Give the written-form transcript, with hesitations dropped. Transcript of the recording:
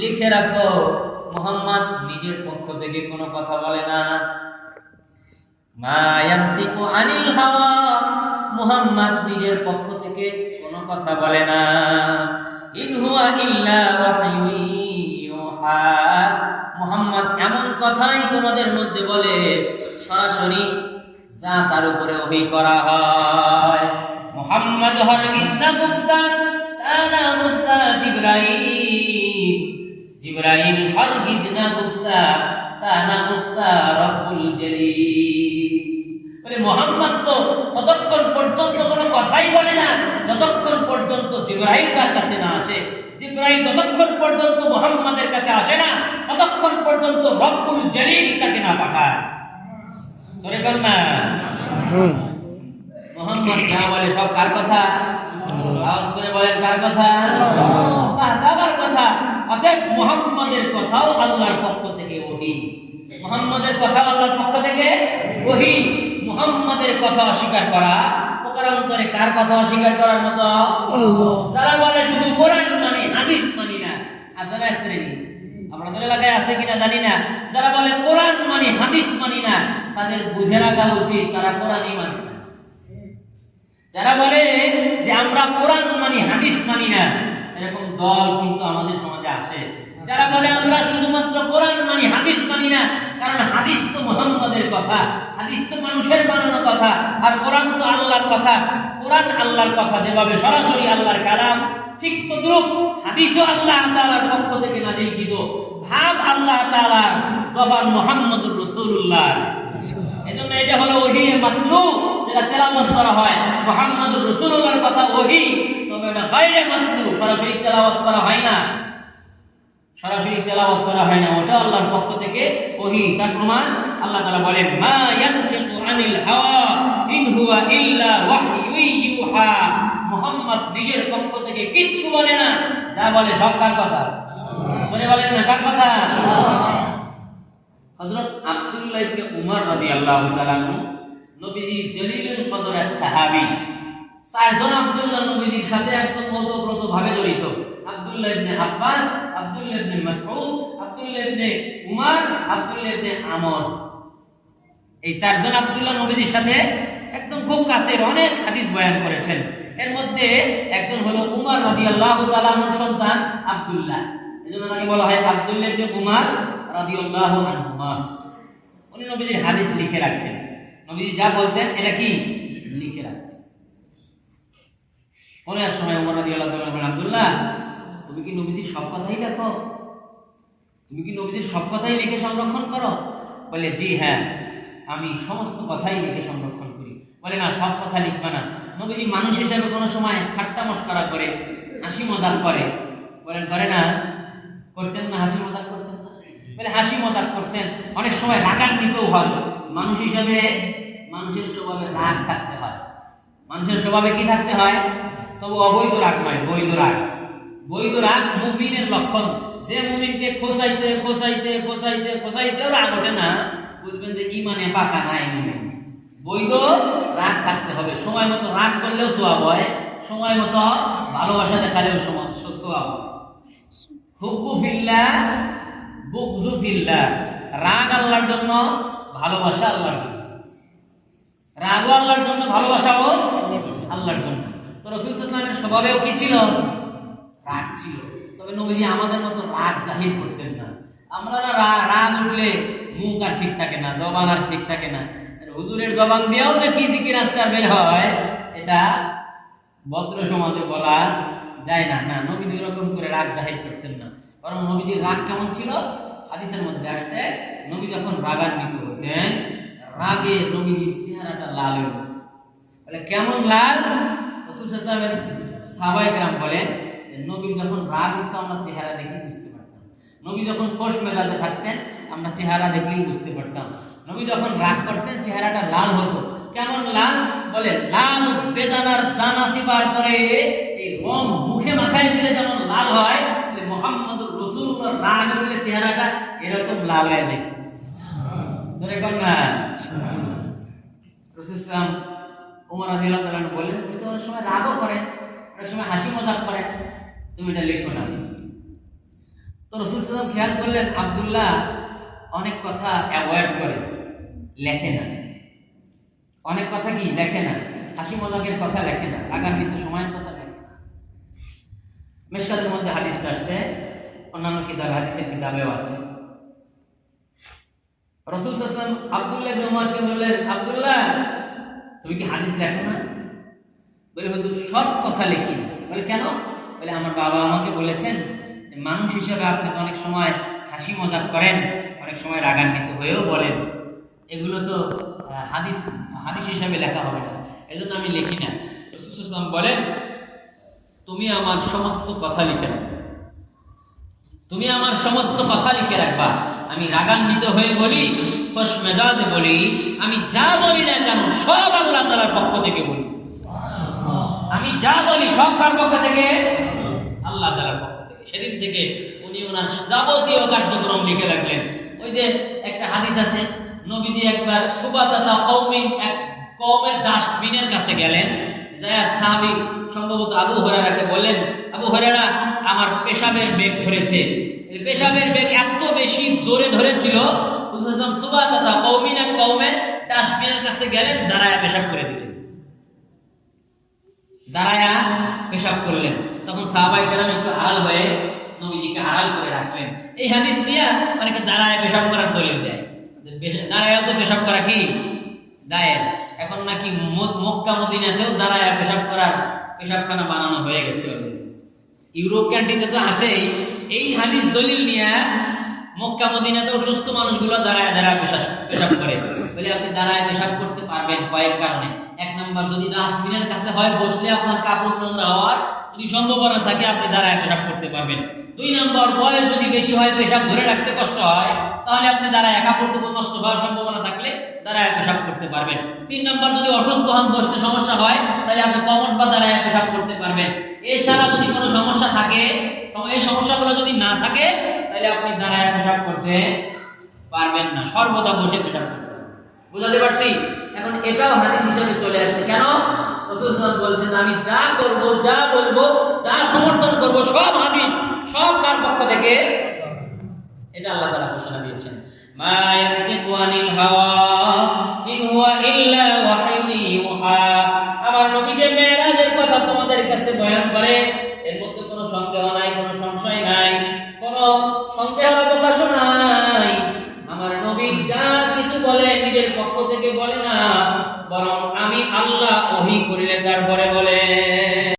লিখে রাখো মুহাম্মদ নিজের পক্ষ থেকে কোনো কথা বলে না। মা ইয়ান্তিকু আনিল হাওয়া, মুহাম্মদ নিজের পক্ষ থেকে কোনো কথা বলে না। ইন হুয়া ইল্লা ওয়াহয়ুন ইউহা, মুহাম্মদ এমন কথাই তোমাদের মধ্যে বলে সরাসরি যা তার উপরে ওহী করা হয়। মুহাম্মদ হরগিজ না গুপ্তা, তা না মুফতা জিবরাইল। জিবরাইল হরগিজ না গুপ্তা, তা না মুফতা রব্বুল জলিল। বলে মুহাম্মদ তো ততক্ষণ পর্যন্ত কোনো কথাই বলে না যতক্ষণ পর্যন্ত জিবরাইল তার কাছে না আসে। জিবরাইল যতক্ষণ পর্যন্ত মুহাম্মাদের কাছে আসে না ততক্ষণ পর্যন্ত রব্বুল জলিল তাকে না পাঠায়। ধরে কর না, মুহাম্মদ যা বলে সব কার কথা? আওয়াজ করে বলেন, কার কথা? আল্লাহ তাআলার কথা। অতএব মুহাম্মাদের কথাও আল্লাহর পক্ষ থেকে ওহী। মুহাম্মাদের কথা আল্লাহর পক্ষ থেকে ওহী। মুহাম্মাদের কথা অস্বীকার করা প্রকারান্তরে কার কথা অস্বীকার করার মতো? যারা বলে শুধু কোরআন মানি হাদিস মানি না। আছে না এক শ্রেণী, আপনাদের এলাকায় আছে কিনা জানি না, যারা বলে কোরআন মানি হাদিস মানি না, তাদের বুঝে রাখা উচিত তারা কোরআনই মানে না। যারা বলে যে আমরা কোরআন মানি হাদিস মানি না, এরকম দল কিন্তু আমাদের সমাজে আসে। যারা বলে আমরা শুধুমাত্র কোরআন মানি হাদিস মানি না, কারণ হাদিস তো মুহাম্মাদের কথা, হাদিস তো মানুষের বানানো কথা, আর কোরআন তো আল্লাহর কথা। কোরআন আল্লাহর কথা যেভাবে সরাসরি আল্লাহর কালাম, ঠিক তদ্রূপ হাদিসও আল্লাহ তাআলার পক্ষ থেকে নাযিলকৃত। ভাব আল্লাহ তাআলার, জবান মুহাম্মদুর রাসূলুল্লাহ। এজন্য এটা হলো ওহী মাতলু, যেটা তেলাওয়াত করা হয়। মুহাম্মদুর রাসূলুল্লাহর কথা ওহী, তবে এটা গায়রে মাতলু, সরাসরি তেলাওয়াত করা হয় না। সরাসরি তেলাওয়াত করা হয় না, ওটা আল্লাহর পক্ষ থেকে ওহী। তার প্রমাণ আল্লাহ তাআলা বলেন, মা ইয়ানতিকু আনিল হাওয়া ইন হুয়া ইল্লা ওয়াহয়ুন ইউহা। মুহাম্মদ নিজের পক্ষ থেকে কিচ্ছু বলে না, যা বলে সব কার কথা? বলে বলেন না, কার কথা? হযরত আব্দুল্লাহ ইবনে উমর রাদিয়াল্লাহু তাআলা আনহু নবীজির জলিলুল কদর এক সাহাবী। চারজন আব্দুল্লাহ নবীজির সাথে একদম ওতপ্রোতভাবে জড়িত। আব্দুল্লাহ ইবনে আব্বাস, আব্দুল্লাহ ইবনে মাসউদ, আব্দুল্লাহ ইবনে উমর, আব্দুল্লাহ ইবনে আমর। এই চারজন আব্দুল্লাহ নবীজির সাথে একদম খুব কাছের, অনেক হাদিস বয়ান করেছেন। এর মধ্যে একজন হলো উমর রাদিয়াল্লাহু তাআলা আনহুর সন্তান আব্দুল্লাহ। এজন্য তাকে বলা হয় আব্দুল্লাহ ইবনে উমর রাদিয়াল্লাহু আনহুমা। উনি নবীজির হাদিস লিখে রাখতেন। নবীজি যা বলতেন এটা কি লিখে রাখতেন। পরে এক সময় উমর রাদিয়াল্লাহু তাআলা বলেন, আব্দুল্লাহ, তুমি কি নবীজির সব কথাই লেখো? তুমি কি নবীজির সব কথাই লিখে সংরক্ষণ করো? বলে, জি হ্যাঁ, আমি সমস্ত কথাই লিখে সংরক্ষণ করি। বলে, না, সব কথা লিখবা না। নবীজি মানুষ হিসেবে কোনো সময় ঠাট্টা মশকরা করে, হাসি মজাক করে। বলেন, করে না? করছেন না? হাসি মজাক করছেন না? বলে, হাসি মজাক করছেন। অনেক সময় রাগান্বিতও হয়। মানুষ হিসেবে মানুষের স্বভাবে রাগ থাকতে হয়। মানুষের স্বভাবে কি থাকতে হয়? তবু অবৈধ রাগ নয়, বৈধ রাগ। বৈধ রাগ মুমিনের লক্ষণ। যে মুমিনকে খোঁচাইতে খোঁচাইতে খোঁচাইতে খোঁচাইতেও রাগ ওঠে না, বুঝবেন যে ইমানে পাকা নাই মুমিন। বৈধ রাগ থাকতে হবে। সময় মতো রাগ করলেও সওয়াব হয়, সময় মতো ভালোবাসা দেখালেও সওয়াব হয়। হুব্বু ফিল্লাহ, বুগযু ফিল্লাহ। রাগ আল্লাহর জন্য, ভালোবাসা আল্লাহর জন্য। রাগও আল্লাহর জন্য, ভালোবাসাও আল্লাহর জন্য। তো রাসূল সাল্লাল্লাহু আলাইহি ওয়াসাল্লামের স্বভাবেও কি ছিল? রাগ ছিল। তবে নবীজি আমাদের মতো রাগ জাহির করতেন না। আমরা না রাগ উঠলে মুখ আর ঠিক থাকে না, জবান আর ঠিক থাকে না। হুজুরের জবান দিয়েও যে কি জিকির আজকার বের হয়, এটা ভদ্র সমাজে বলা যায় না। না, নবীজি এরকম করে রাগ জাহির করতেন না। কারণ নবীজির রাগ কেমন ছিল? হাদিসের মধ্যে আসছে, নবী যখন রাগান্বিত হতেন, রাগে নবীজির চেহারাটা লাল হয়ে যেত। বলে, কেমন লাল? রাসূল সাল্লাল্লাহু আলাইহি ওয়াসাল্লামের সাহাবায়ে কেরাম বলেন, নবী যখন রাগ উঠতো আমরা চেহারা দেখে বুঝতে পারতাম। নবী যখন খোশ মেজাজে থাকতেন আমরা চেহারা দেখলেই বুঝতে পারতাম। নবী যখন রাগ করতেন চেহারাটা লাল হতো। কেমন লাল? বলে, লাল বেদানার দানা চিপার পরে এই রং মুখে মাখায় দিলে যেমন লাল হয়, মুহাম্মদুর রাসূলুল্লাহর রাগ উঠলে চেহারাটা এরকম লাল হয়ে যেত। ধরে কর না। রাসূল সাল্লাল্লাহু আলাইহি ওয়াসাল্লাম ওমর রাদিয়াল্লাহু তাআলা বলেন, তুমি তো অনেক সময় রাগও করেন, অনেক সময় হাসি মজাক করেন, তুমি এটা লিখো না। তো রাসূল সাল্লাল্লাহু আলাইহি ওয়াসাল্লাম খেয়াল করলেন আব্দুল্লাহ অনেক কথা অ্যাভয়েড করে, লেখে না, অনেক কথা কি লেখে না, হাসি মজাকের কথা লেখে না, রাগান্বিত সময়ের কথা লেখে না। মিশকাতের মধ্যে হাদিসটা আসছে, অন্যান্য কিতাবে হাদিসের কিতাবেও আছে। রাসূল সাল্লাল্লাহু আলাইহি ওয়াসাল্লাম আব্দুল্লাহ ইবনে উমরকে বললেন, আব্দুল্লাহ তুমি কি হাদিস লেখো না? বলে হুজুর সব কথা লিখি না। বলে কেন? বলে আমার বাবা আমাকে বলেছেন মানুষ হিসেবে আপনি তো অনেক সময় হাসি মজাক করেন, অনেক সময় রাগান্বিত হয়েও বলেন, এগুলো তো হাদিস হাদিস হিসাবে লেখা হবে না, এজন্য আমি লিখি না। রাসূল সাল্লাল্লাহু আলাইহি ওয়াসাল্লাম বলেন তুমি আমার সমস্ত কথা লিখে রাখবে, তুমি আমার সমস্ত কথা লিখে রাখবা। আমি রাগান্বিত হয়ে বলি, খোশ মেজাজে বলি, আমি যা বলি না কেন সব আল্লাহ তাআলার পক্ষ থেকে বলি। আমি যা বলি সব কার পক্ষ থেকে? আল্লাহ তাআলার পক্ষ থেকে। সেদিন থেকে উনি ওনার যাবতীয় কার্যক্রম লিখে রাখলেন। ওই যে একটা হাদিস আছে, নবীজি একবার সুবাতাতা কওমিন, এক কওমের ডাস্টবিনের কাছে গেলেন, যায়া সাহাবী সম্ভবত আবু হুরায়রাকে বললেন, আবু হুরায়রা আমার পেশাবের বেগ ধরেছে। এই পেশাবের বেগ এত বেশি জোরে ধরেছিল, রাসূল সাল্লাল্লাহু আলাইহি ওয়াসাল্লাম সুবাতাতা কওমিন, এক কওমের ডাস্টবিনের কাছে গেলেন, দাঁড়ায়া পেশাব করে দিলেন, দাঁড়ায়া পেশাব করলেন। তখন সাহাবায়ে কেরাম একটু আড়াল হয়ে নবীজিকে আড়াল করে রাখলেন। এই হাদিস দিয়া অনেকে দাঁড়ায় পেশাব করার দলিল দেয়, দাঁড়ায় তো পেশাব করা কি জায়েজ। এখন নাকি মক্কা মদিনাতেও দাঁড়ায় পেশাব করার পেশাবখানা বানানো হয়ে গেছে অলরেডি। ইউরোপ কান্ট্রিতে তো আছেই। এই হাদিস দলিল নিয়ে মক্কা মদিনাতেও সুস্থ মানুষগুলো দাঁড়ায় দাঁড়ায় পেশাব করে। বলে আপনি দাঁড়ায় পেশাব করতে পারবেন কয়েক কারণে। এক নম্বর, যদি ডাস্টবিনের কাছে হয়, বসলে আপনার কাপড় নোংরা হওয়ার যদি সম্ভাবনা থাকে আপনি দাঁড়ায় পেশাব করতে পারবেন। দুই নম্বর, বয়স যদি বেশি হয়, পেশাব ধরে রাখতে কষ্ট হয়, তাহলে আপনি দাঁড়ায় কাপড় চোপড় নষ্ট হওয়ার সম্ভাবনা থাকলে দাঁড়ায় পেশাব করতে পারবেন। তিন নম্বর, যদি অসুস্থ হন, বসতে সমস্যা হয়, তাহলে আপনি কমর বা দাঁড়ায় পেশাব করতে পারবেন। এছাড়া যদি কোনো সমস্যা থাকে, এই সমস্যাগুলো যদি না থাকে, তাহলে আপনি দাঁড়ায় পেশাব করতে পারবেন না, সর্বদা বসে পেশাব করতে পারবেন। বুঝাতে পারছি? এখন এটাও হাদিস হিসেবে চলে আসছে। কেন? রাসূল সাল্লাল্লাহু আলাইহি ওয়াসাল্লাম বলছেন আমি যা করব, যা বলবো, যা সমর্থন করব সব হাদিস, সব কার পক্ষ থেকে? এটা আল্লাহ তাআলা ঘোষণা দিয়েছেন, মা ইয়ানতিকু আনিল হাওয়া ইন হুয়া ইল্লা ওয়াহয়ুন ইউহা। আমার নবী যে মেরাজের কথা তোমাদের কাছে বয়ান করে, এর মধ্যে কোনো সন্দেহ